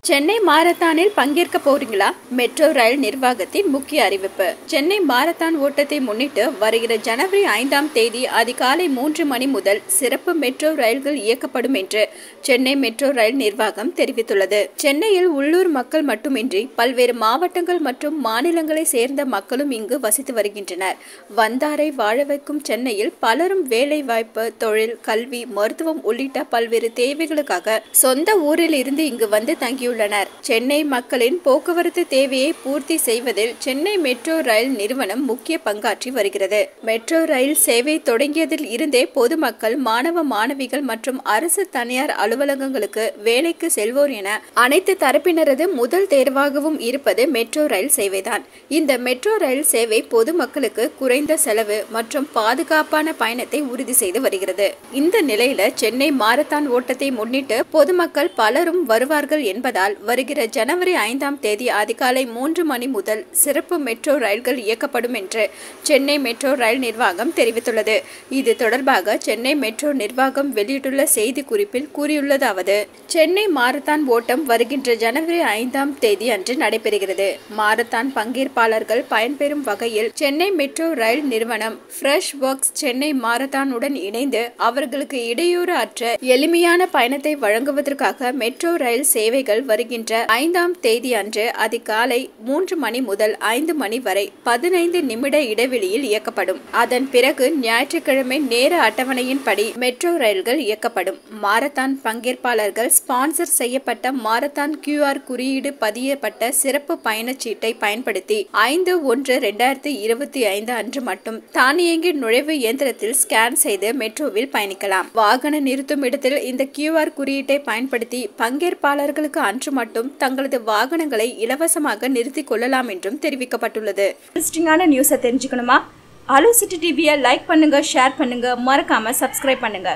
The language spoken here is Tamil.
சென்னை மாரத்தானில் பங்கேற்க போறீங்களா? மெட்ரோ ரயில் நிர்வாகத்தின் முக்கிய அறிவிப்பு. சென்னை மாரத்தான் ஓட்டத்தை முன்னிட்டு வருகிற ஜனவரி 5ஆம் தேதி அதிகாலை 3 மணி முதல் சிறப்பு மெட்ரோ ரயில்கள் இயக்கப்படும் என்று சென்னை மெட்ரோ ரயில் நிர்வாகம் தெரிவித்துள்ளது. சென்னையில் உள்ளூர் மக்கள் மட்டுமின்றி பல்வேறு மாவட்டங்கள் மற்றும் மாநிலங்களை சேர்ந்த மக்களும் இங்கு வசித்து வருகின்றனர். வந்தாரை வாழ வைக்கும் சென்னையில் பலரும் வேலை வாய்ப்பு, தொழில், கல்வி, மருத்துவம் உள்ளிட்ட பல்வேறு தேவைகளுக்காக சொந்த ஊரில் இருந்து இங்கு வந்து தங்கியுள்ளனர். சென்னை மக்களின் போக்குவரத்து தேவையை பூர்த்தி செய்வதில் சென்னை மெட்ரோ ரயில் நிறுவனம் முக்கிய பங்காற்றி வருகிறது. மெட்ரோ ரயில் சேவை தொடங்கியதில் இருந்தே பொதுமக்கள், மாணவ மாணவிகள் மற்றும் அரசு தனியார் அலுவலகங்களுக்கு வேலைக்கு செல்வோர் என அனைத்து தரப்பினரது முதல் தேர்வாகவும் இருப்பது மெட்ரோ ரயில் சேவைதான். இந்த மெட்ரோ ரயில் சேவை பொதுமக்களுக்கு குறைந்த செலவு மற்றும் பாதுகாப்பான பயணத்தை உறுதி செய்து வருகிறது. இந்த நிலையில சென்னை மாரத்தான் ஓட்டத்தை முன்னிட்டு பொதுமக்கள் பலரும் வருவார்கள் என்பதால் வருகிற ஜனவரி 5ஆம் தேதி அதிகாலை 3 மணி முதல் சிறப்பு மெட்ரோ ரயில்கள் இயக்கப்படும் என்று சென்னை மெட்ரோ ரயில் நிர்வாகம் தெரிவித்துள்ளது. இது தொடர்பாக சென்னை மெட்ரோ நிர்வாகம் வெளியிட்டுள்ள செய்தி குறிப்பில் கூறியுள்ளதாவது: சென்னை மாரத்தான் ஓட்டம் வருகின்ற ஜனவரி 5ஆம் தேதி அன்று நடைபெறுகிறது. மாரத்தான் பங்கேற்பாளர்கள் பயன்பெறும் வகையில் சென்னை மெட்ரோ ரயில் நிறுவனம் ஃப்ரெஷ் ஒர்க்ஸ் சென்னை மாரத்தானுடன் இணைந்து அவர்களுக்கு இடையூறு அற்ற எளிமையான பயணத்தை வழங்குவதற்காக மெட்ரோ ரயில் சேவைகள் வருகின்ற 5ஆம் தேதி அன்று அதிகாலை 3 மணி முதல் 5 மணி வரை 15 நிமிட இடைவெளியில் இயக்கப்படும். அதன் பிறகு ஞாயிற்றுக்கிழமை நேர அட்டவணையின்படி மெட்ரோ ரயில்கள் இயக்கப்படும். மாரத்தான் பங்கேற்பாளர்கள் ஸ்பான்சர் செய்யப்பட்ட மாரத்தான் QR குறியீடு பதியப்பட்ட சிறப்பு பயணச்சீட்டை பயன்படுத்தி 5/1/2025 அன்று மட்டும் தானியங்கி நுழைவு இயந்திரத்தில் ஸ்கேன் செய்து மெட்ரோவில் பயணிக்கலாம். வாகன நிறுத்தும் இடத்தில் இந்த QR குறியீட்டை பயன்படுத்தி பங்கேற்பாளர்களுக்கு அன்று மட்டும் தங்களது வாகனங்களை இலவசமாக நிறுத்திக் கொள்ளலாம் என்றும் தெரிவிக்கப்பட்டுள்ளது. இன்ட்ரெஸ்டிங்கான நியூஸை தெரிஞ்சுக்கணுமா? அலோ சிட்டி டிவியை லைக் பண்ணுங்க, ஷேர் பண்ணுங்க, மறக்காம சப்ஸ்கிரைப் பண்ணுங்க.